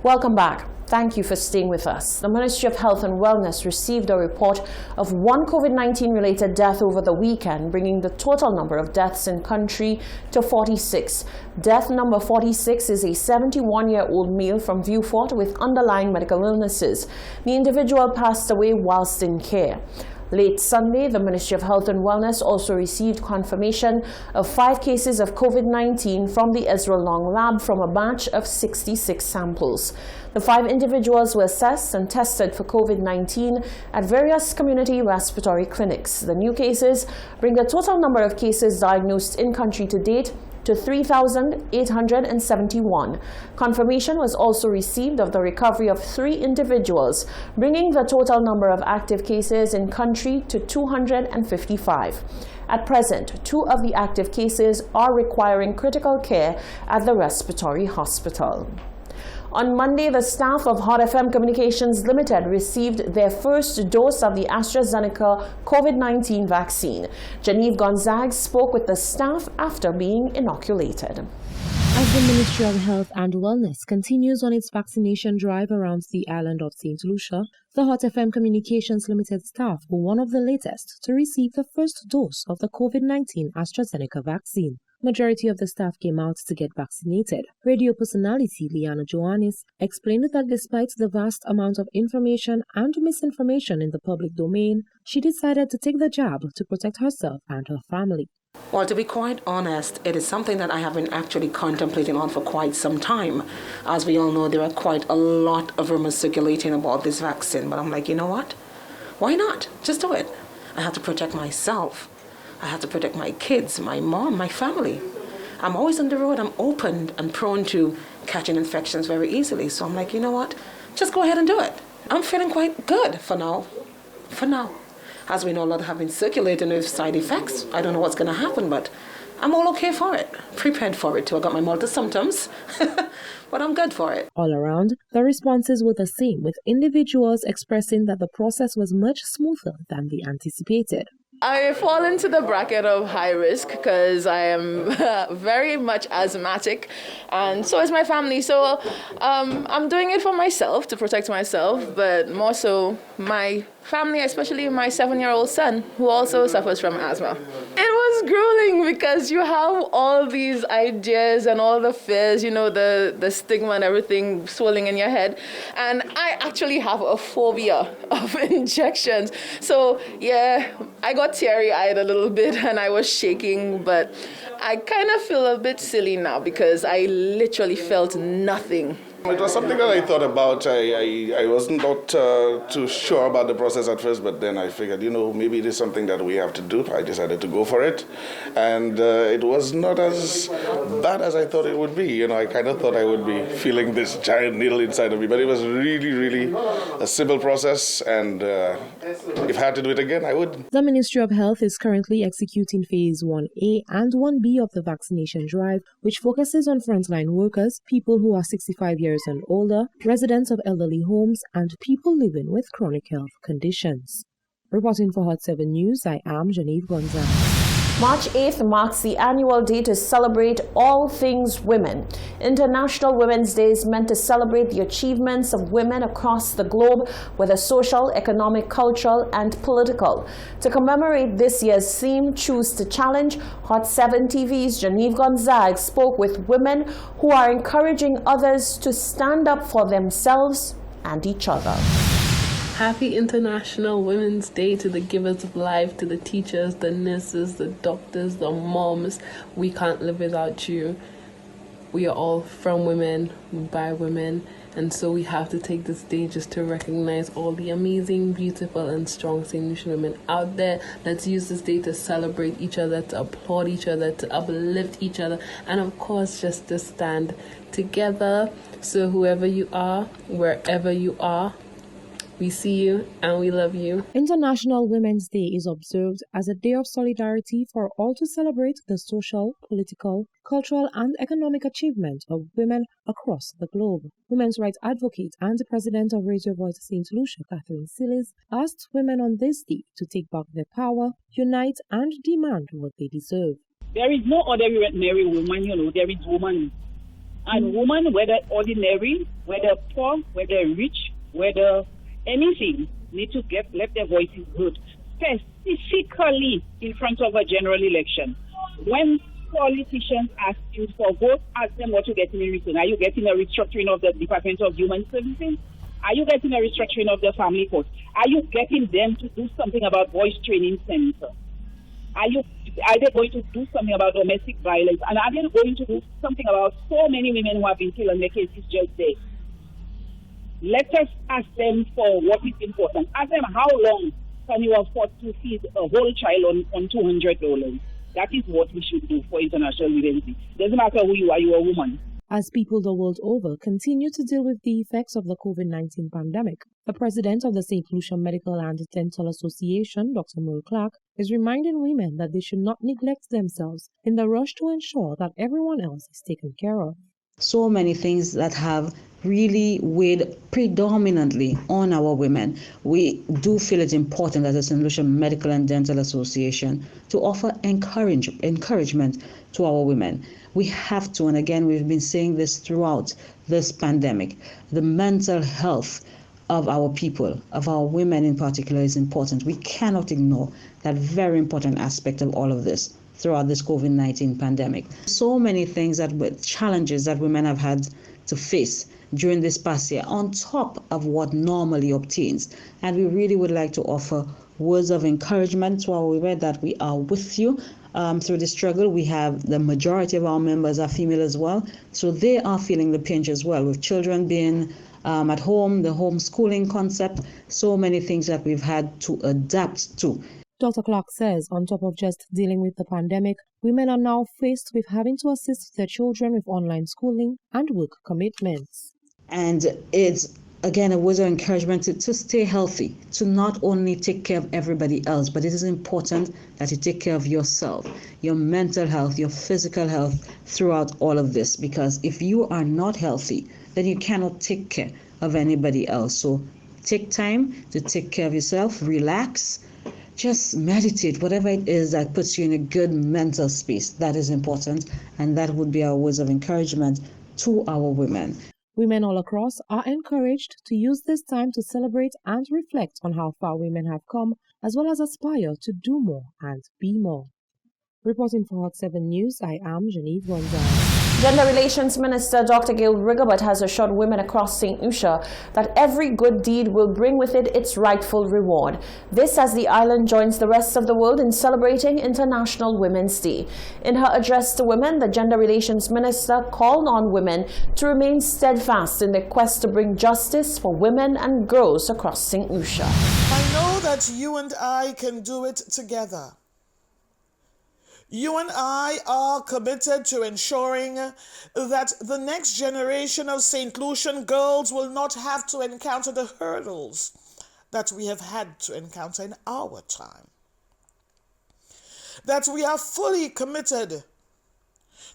Welcome back. Thank you for staying with us. The Ministry of Health and Wellness received a report of one COVID-19 related death over the weekend, bringing the total number of deaths in country to 46. Death number 46 is a 71-year-old male from Vieux-Fort with underlying medical illnesses. The individual passed away whilst in care. Late Sunday, the Ministry of Health and Wellness also received confirmation of 5 cases of COVID-19 from the Israel Long Lab from a batch of 66 samples. The 5 individuals were assessed and tested for COVID-19 at various community respiratory clinics. The new cases bring the total number of cases diagnosed in country to date to 3,871. Confirmation was also received of the recovery of 3 individuals, bringing the total number of active cases in country to 255. At present, 2 of the active cases are requiring critical care at the respiratory hospital. On Monday, the staff of Hot FM Communications Limited received their first dose of the AstraZeneca COVID-19 vaccine. Genevieve Gonzague spoke with the staff after being inoculated. As the Ministry of Health and Wellness continues on its vaccination drive around the island of St. Lucia, the Hot FM Communications Limited staff were one of the latest to receive the first dose of the COVID-19 AstraZeneca vaccine. Majority of the staff came out to get vaccinated. Radio personality Liana Joannis explained that despite the vast amount of information and misinformation in the public domain, she decided to take the jab to protect herself and her family. Well, to be quite honest, it is something that I have been actually contemplating on for quite some time. As we all know, there are quite a lot of rumors circulating about this vaccine, but I'm like, you know what? Why not? Just do it. I have to protect myself. I have to protect my kids, my mom, my family. I'm always on the road. I'm open and prone to catching infections very easily. So I'm like, you know what? Just go ahead and do it. I'm feeling quite good for now. For now. As we know, a lot have been circulating with side effects. I don't know what's going to happen, but I'm all okay for it. Prepared for it too. I got my multi symptoms, but I'm good for it. All around, the responses were the same, with individuals expressing that the process was much smoother than they anticipated. I fall into the bracket of high risk because I am very much asthmatic, and so is my family. So I'm doing it for myself, to protect myself, but more so my family, especially my 7-year-old son, who also suffers from asthma. It was grueling because you have all these ideas and all the fears, you know, the stigma and everything swirling in your head. And I actually have a phobia of injections. So yeah, I got teary-eyed a little bit and I was shaking, but I kind of feel a bit silly now because I literally felt nothing. It was something that I thought about. I wasn't too sure about the process at first, but then I figured, you know, maybe it is something that we have to do. I decided to go for it. And it was not as bad as I thought it would be. You know, I kind of thought I would be feeling this giant needle inside of me, but it was really, really a simple process. And if I had to do it again, I would. The Ministry of Health is currently executing Phase 1A and 1B of the vaccination drive, which focuses on frontline workers, people who are 65 years and older, residents of elderly homes, and people living with chronic health conditions. Reporting for Hot 7 News, I am Genevieve Gonzague. March 8th marks the annual day to celebrate all things women. International Women's Day is meant to celebrate the achievements of women across the globe, whether social, economic, cultural, and political. To commemorate this year's theme, Choose to Challenge, Hot 7 TV's Genevieve Gonzague spoke with women who are encouraging others to stand up for themselves and each other. Happy International Women's Day to the givers of life, to the teachers, the nurses, the doctors, the moms. We can't live without you. We are all from women, by women, and so we have to take this day just to recognize all the amazing, beautiful, and strong St. Lucian women out there. Let's use this day to celebrate each other, to applaud each other, to uplift each other, and of course, just to stand together. So whoever you are, wherever you are, we see you and we love you. International Women's Day is observed as a day of solidarity for all to celebrate the social, political, cultural and economic achievement of women across the globe. Women's rights advocate and president of Radio Voice St. Lucia, Catherine Sillis, asked women on this day to take back their power, unite and demand what they deserve. There is no ordinary woman, there is woman. And women, whether ordinary, whether poor, whether rich, whether anything, need to let their voices heard, specifically in front of a general election. When politicians ask you for votes, ask them what you're getting in return. Are you getting a restructuring of the Department of Human Services? Are you getting a restructuring of the family court? Are you getting them to do something about voice training center? Are they going to do something about domestic violence? And are they going to do something about so many women who have been killed and their cases just there? Let us ask them for what is important. Ask them how long can you afford to feed a whole child on $200? That is what we should do for International Women's Day. Doesn't matter who you are a woman. As people the world over continue to deal with the effects of the COVID-19 pandemic, the president of the St. Lucia Medical and Dental Association, Dr. Merle Clark, is reminding women that they should not neglect themselves in the rush to ensure that everyone else is taken care of. So many things that have really weighed predominantly on our women. We do feel it's important as a St. Lucia Medical and Dental Association to offer encouragement to our women. We have to, and again, we've been saying this throughout this pandemic, the mental health of our people, of our women in particular, is important. We cannot ignore that very important aspect of all of this throughout this COVID-19 pandemic. So many things challenges that women have had to face during this past year on top of what normally obtains. And we really would like to offer words of encouragement to our women that we are with you through the struggle. We have the majority of our members are female as well, so they are feeling the pinch as well, with children being at home, the homeschooling concept, so many things that we've had to adapt to. Dr. Clark says on top of just dealing with the pandemic, women are now faced with having to assist their children with online schooling and work commitments. And it's, again, a word of encouragement to stay healthy, to not only take care of everybody else, but it is important that you take care of yourself, your mental health, your physical health throughout all of this. Because if you are not healthy, then you cannot take care of anybody else. So take time to take care of yourself, relax, just meditate, whatever it is that puts you in a good mental space. That is important, and that would be our words of encouragement to our women. Women all across are encouraged to use this time to celebrate and reflect on how far women have come, as well as aspire to do more and be more. Reporting for Hot 7 News, I am Genevieve Gonzalez. Gender Relations Minister Dr. Gail Rigobert has assured women across St. Lucia that every good deed will bring with it its rightful reward. This as the island joins the rest of the world in celebrating International Women's Day. In her address to women, the Gender Relations Minister called on women to remain steadfast in their quest to bring justice for women and girls across St. Lucia. I know that you and I can do it together. You and I are committed to ensuring that the next generation of St. Lucian girls will not have to encounter the hurdles that we have had to encounter in our time. That we are fully committed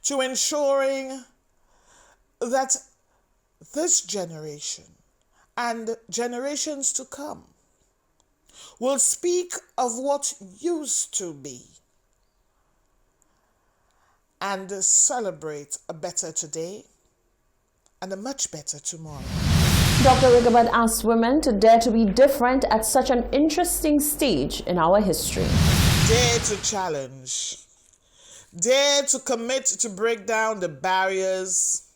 to ensuring that this generation and generations to come will speak of what used to be and celebrate a better today and a much better tomorrow. Dr. Rigobert asked women to dare to be different at such an interesting stage in our history. Dare to challenge. Dare to commit to break down the barriers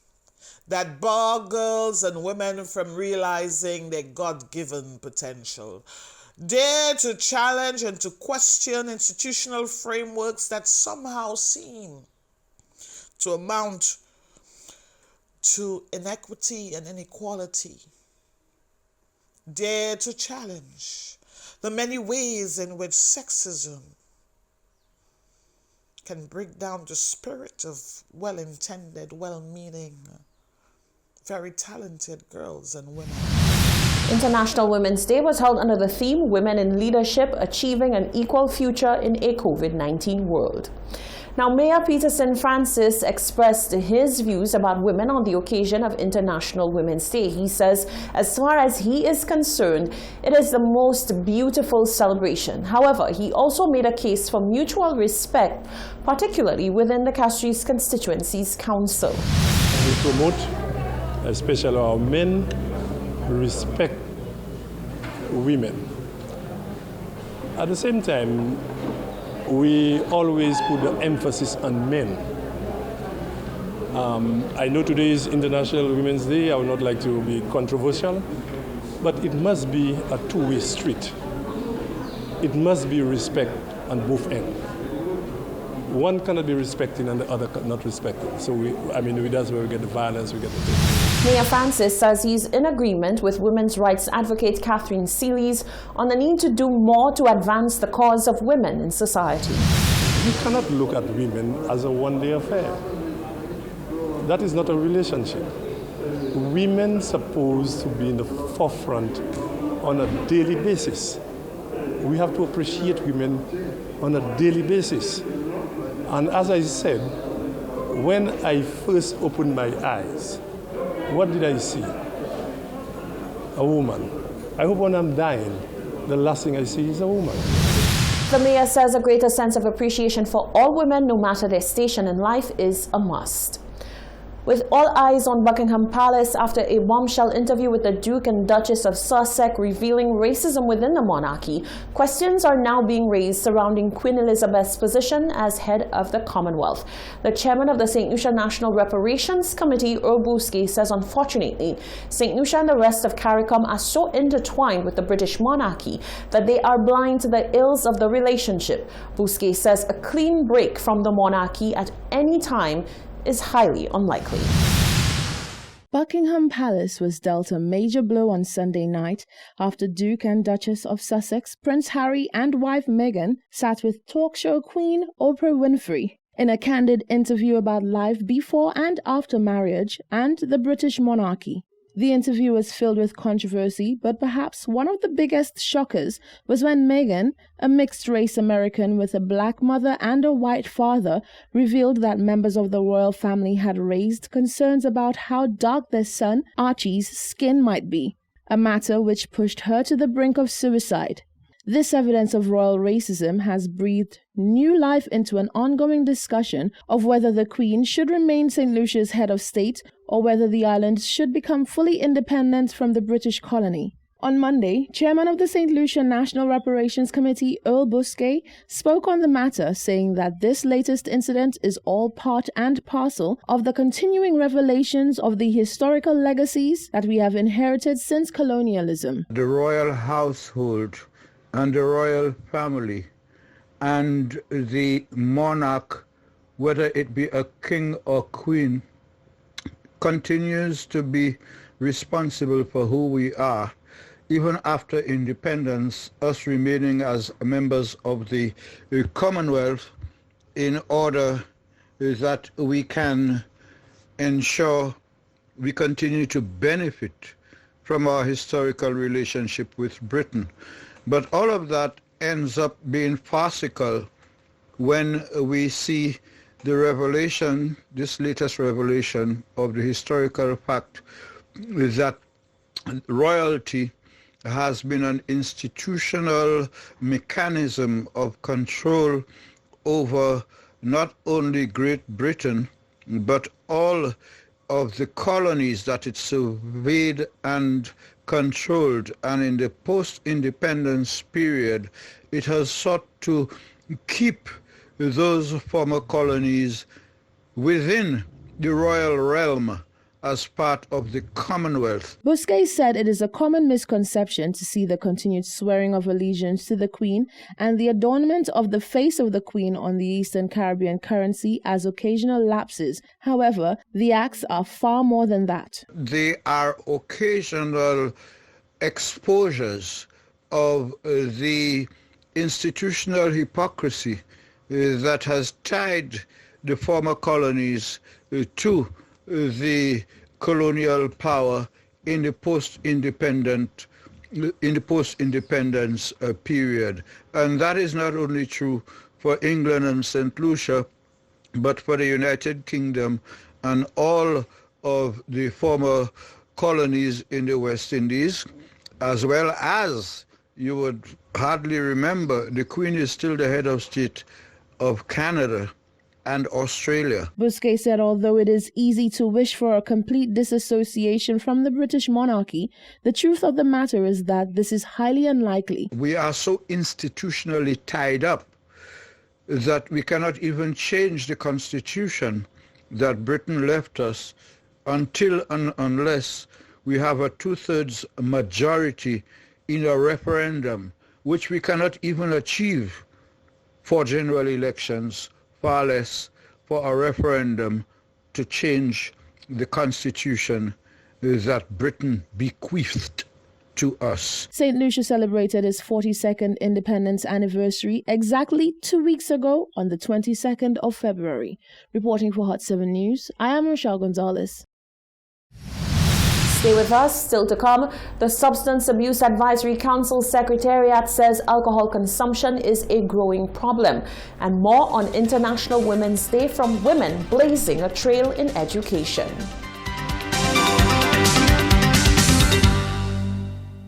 that bar girls and women from realizing their God-given potential. Dare to challenge and to question institutional frameworks that somehow seem to amount to inequity and inequality. Dare to challenge the many ways in which sexism can break down the spirit of well-intended, well-meaning, very talented girls and women. International Women's Day was held under the theme Women in Leadership, Achieving an Equal Future in a COVID-19 World. Now, Mayor Peterson Francis expressed his views about women on the occasion of International Women's Day. He says, as far as he is concerned, it is the most beautiful celebration. However, he also made a case for mutual respect, particularly within the Castries Constituencies Council. we promote, especially our men, respect women. At the same time, we always put the emphasis on men. I know today is International Women's Day. I would not like to be controversial, but it must be a two-way street. It must be respect on both ends. One cannot be respecting and the other not respecting. So that's where we get the violence, we get the thing. Mayor Francis says he's in agreement with women's rights advocate Catherine Seelys on the need to do more to advance the cause of women in society. You cannot look at women as a one-day affair. That is not a relationship. Women supposed to be in the forefront on a daily basis. We have to appreciate women on a daily basis. And as I said, when I first opened my eyes, what did I see? A woman. I hope when I'm dying, the last thing I see is a woman. The mayor says a greater sense of appreciation for all women, no matter their station in life, is a must. With all eyes on Buckingham Palace after a bombshell interview with the Duke and Duchess of Sussex revealing racism within the monarchy, questions are now being raised surrounding Queen Elizabeth's position as head of the Commonwealth. The chairman of the St. Lucia National Reparations Committee, Earl Bousquet, says unfortunately, St. Lucia and the rest of CARICOM are so intertwined with the British monarchy that they are blind to the ills of the relationship. Bousquet says a clean break from the monarchy at any time is highly unlikely. Buckingham Palace was dealt a major blow on Sunday night after Duke and Duchess of Sussex, Prince Harry and wife Meghan sat with talk show queen Oprah Winfrey in a candid interview about life before and after marriage and the British monarchy. The interview was filled with controversy, but perhaps one of the biggest shockers was when Meghan, a mixed-race American with a black mother and a white father, revealed that members of the royal family had raised concerns about how dark their son, Archie's, skin might be, a matter which pushed her to the brink of suicide. This evidence of royal racism has breathed new life into an ongoing discussion of whether the Queen should remain St. Lucia's head of state or whether the island should become fully independent from the British colony. On Monday, Chairman of the St. Lucia National Reparations Committee, Earl Bousquet, spoke on the matter, saying that this latest incident is all part and parcel of the continuing revelations of the historical legacies that we have inherited since colonialism. The royal household and the royal family and the monarch, whether it be a king or queen, continues to be responsible for who we are, even after independence, us remaining as members of the Commonwealth in order that we can ensure we continue to benefit from our historical relationship with Britain. But all of that ends up being farcical when we see the revelation, this latest revelation of the historical fact that royalty has been an institutional mechanism of control over not only Great Britain, but all of the colonies that it surveyed and controlled. And in the post-independence period, it has sought to keep those former colonies within the royal realm as part of the Commonwealth. Bousquet said it is a common misconception to see the continued swearing of allegiance to the Queen and the adornment of the face of the Queen on the Eastern Caribbean currency as occasional lapses. However, the acts are far more than that. They are occasional exposures of the institutional hypocrisy that has tied the former colonies to the colonial power in the post-independence period. And that is not only true for England and St. Lucia, but for the United Kingdom and all of the former colonies in the West Indies, as well as, you would hardly remember, the Queen is still the head of state of Canada, and Australia. Bousquet said although it is easy to wish for a complete disassociation from the British monarchy, the truth of the matter is that this is highly unlikely. We are so institutionally tied up that we cannot even change the constitution that Britain left us until and unless we have a 2/3 majority in a referendum, which we cannot even achieve for general elections, far less for a referendum to change the constitution that Britain bequeathed to us. St. Lucia celebrated its 42nd independence anniversary exactly 2 weeks ago on the 22nd of February. Reporting for Hot 7 News, I am Rochelle Gonzalez. Stay with us. Still to come, the Substance Abuse Advisory Council Secretariat says alcohol consumption is a growing problem. And more on International Women's Day from women blazing a trail in education.